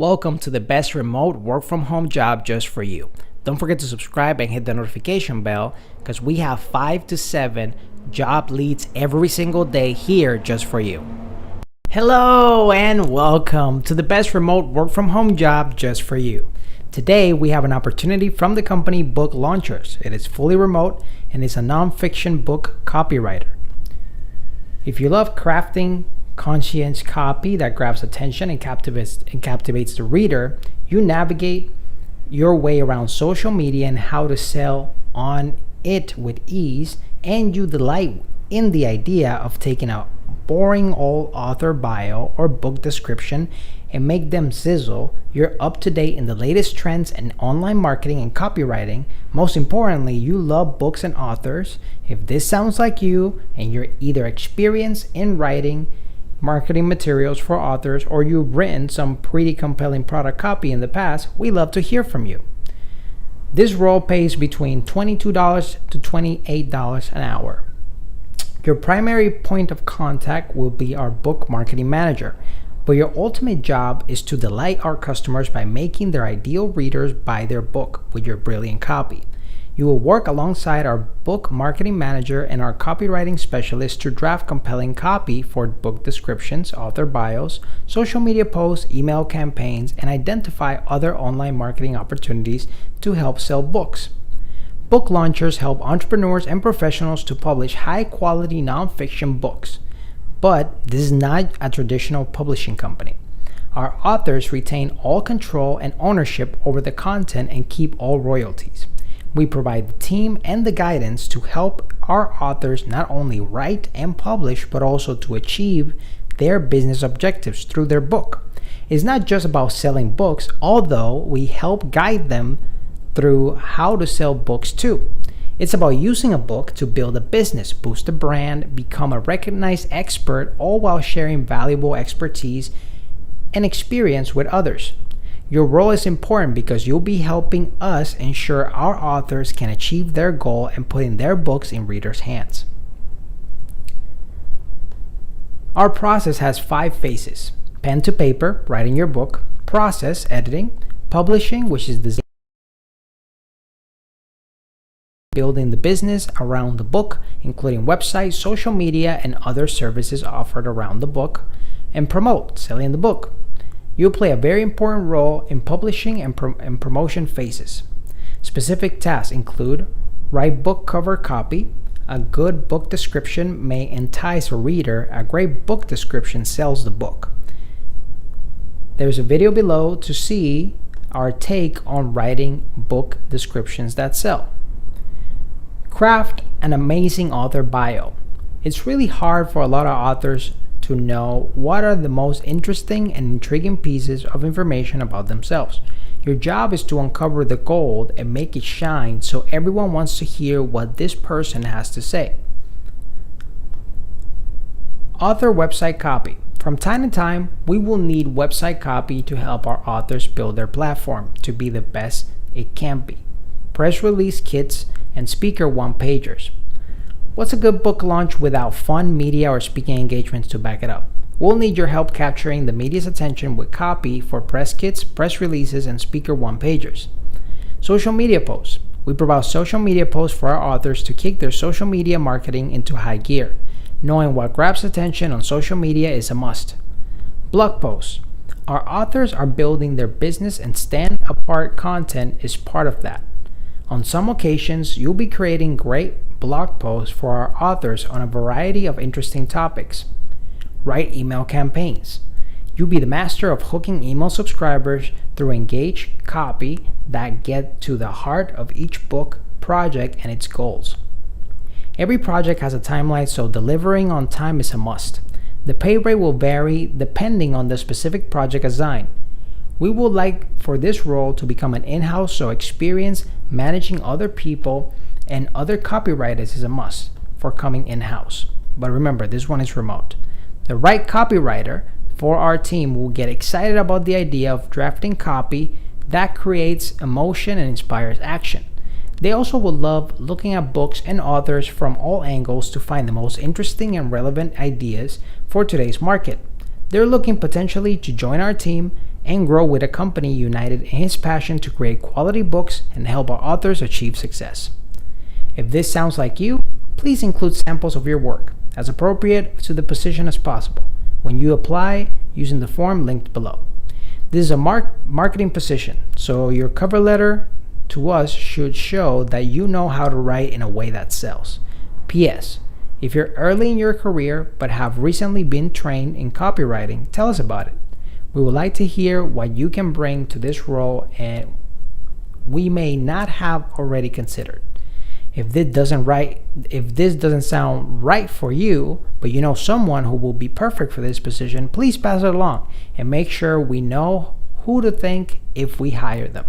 Welcome to the best remote work from home job just for you. Don't forget to subscribe and hit the notification bell because we have 5 to 7 job leads every single day here just for you. Hello and welcome to the best remote work from home job just for you. Today we have an opportunity from the company Book Launchers. It is fully remote and is a non-fiction book copywriter. If you love crafting conscious copy that grabs attention and captivates the reader, you navigate your way around social media and how to sell on it with ease, and you delight in the idea of taking a boring old author bio or book description and make them sizzle. You're up to date in the latest trends in online marketing and copywriting. Most importantly, you love books and authors. If this sounds like you and you're either experienced in writing marketing materials for authors or you've written some pretty compelling product copy in the past, we love to hear from you. This role pays between $22 to $28 an hour. Your primary point of contact will be our book marketing manager, but your ultimate job is to delight our customers by making their ideal readers buy their book with your brilliant copy. You will work alongside our book marketing manager and our copywriting specialist to draft compelling copy for book descriptions, author bios, social media posts, email campaigns, and identify other online marketing opportunities to help sell books. Book launchers help entrepreneurs and professionals to publish high-quality nonfiction books, but this is not a traditional publishing company. Our authors retain all control and ownership over the content and keep all royalties. We provide the team and the guidance to help our authors not only write and publish, but also to achieve their business objectives through their book. It's not just about selling books, although we help guide them through how to sell books too. It's about using a book to build a business, boost a brand, become a recognized expert, all while sharing valuable expertise and experience with others. Your role is important because you'll be helping us ensure our authors can achieve their goal and putting their books in readers' hands. Our process has 5 phases: pen to paper, writing your book; process, editing; publishing, which is design, building the business around the book, including websites, social media, and other services offered around the book; and promote, selling the book. You'll play a very important role in publishing and promotion phases. Specific tasks include write book cover copy. A good book description may entice a reader. A great book description sells the book. There's a video below to see our take on writing book descriptions that sell. Craft an amazing author bio. It's really hard for a lot of authors to know what are the most interesting and intriguing pieces of information about themselves. Your job is to uncover the gold and make it shine so everyone wants to hear what this person has to say. Author website copy. From time to time, we will need website copy to help our authors build their platform to be the best it can be. Press release kits and speaker one-pagers. What's a good book launch without fun media or speaking engagements to back it up? We'll need your help capturing the media's attention with copy for press kits, press releases, and speaker one-pagers. Social media posts. We provide social media posts for our authors to kick their social media marketing into high gear. Knowing what grabs attention on social media is a must. Blog posts. Our authors are building their business and stand-apart content is part of that. On some occasions, you'll be creating great blog posts for our authors on a variety of interesting topics. Write email campaigns. You'll be the master of hooking email subscribers through engaged copy that get to the heart of each book, project, and its goals. Every project has a timeline, so delivering on time is a must. The pay rate will vary depending on the specific project assigned. We would like for this role to become an in-house, so experience managing other people and other copywriters is a must for coming in-house. But remember, this one is remote. The right copywriter for our team will get excited about the idea of drafting copy that creates emotion and inspires action. They also will love looking at books and authors from all angles to find the most interesting and relevant ideas for today's market. They're looking potentially to join our team and grow with a company united in his passion to create quality books and help our authors achieve success. If this sounds like you, please include samples of your work, as appropriate to the position as possible, when you apply using the form linked below. This is a marketing position, so your cover letter to us should show that you know how to write in a way that sells. P.S. If you're early in your career but have recently been trained in copywriting, tell us about it. We would like to hear what you can bring to this role and we may not have already considered. If this doesn't sound right for you, but you know someone who will be perfect for this position, please pass it along and make sure we know who to thank if we hire them.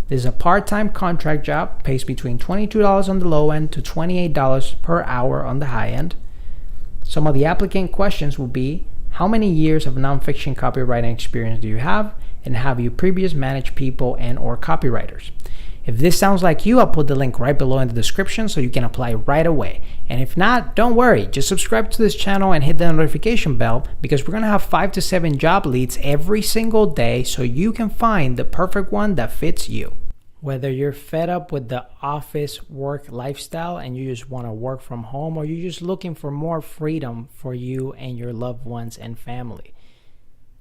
This is a part-time contract job, pays between $22 on the low end to $28 per hour on the high end. Some of the applicant questions will be, how many years of nonfiction copywriting experience do you have, and have you previously managed people and or copywriters? If this sounds like you, I'll put the link right below in the description so you can apply right away. And if not, don't worry, just subscribe to this channel and hit the notification bell because we're going to have 5 to 7 job leads every single day so you can find the perfect one that fits you. Whether you're fed up with the office work lifestyle and you just want to work from home, or you're just looking for more freedom for you and your loved ones and family,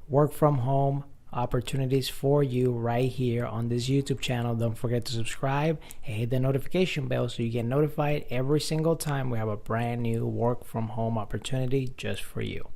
work from home opportunities for you right here on this YouTube channel. Don't forget to subscribe and hit the notification bell so you get notified every single time we have a brand new work from home opportunity just for you.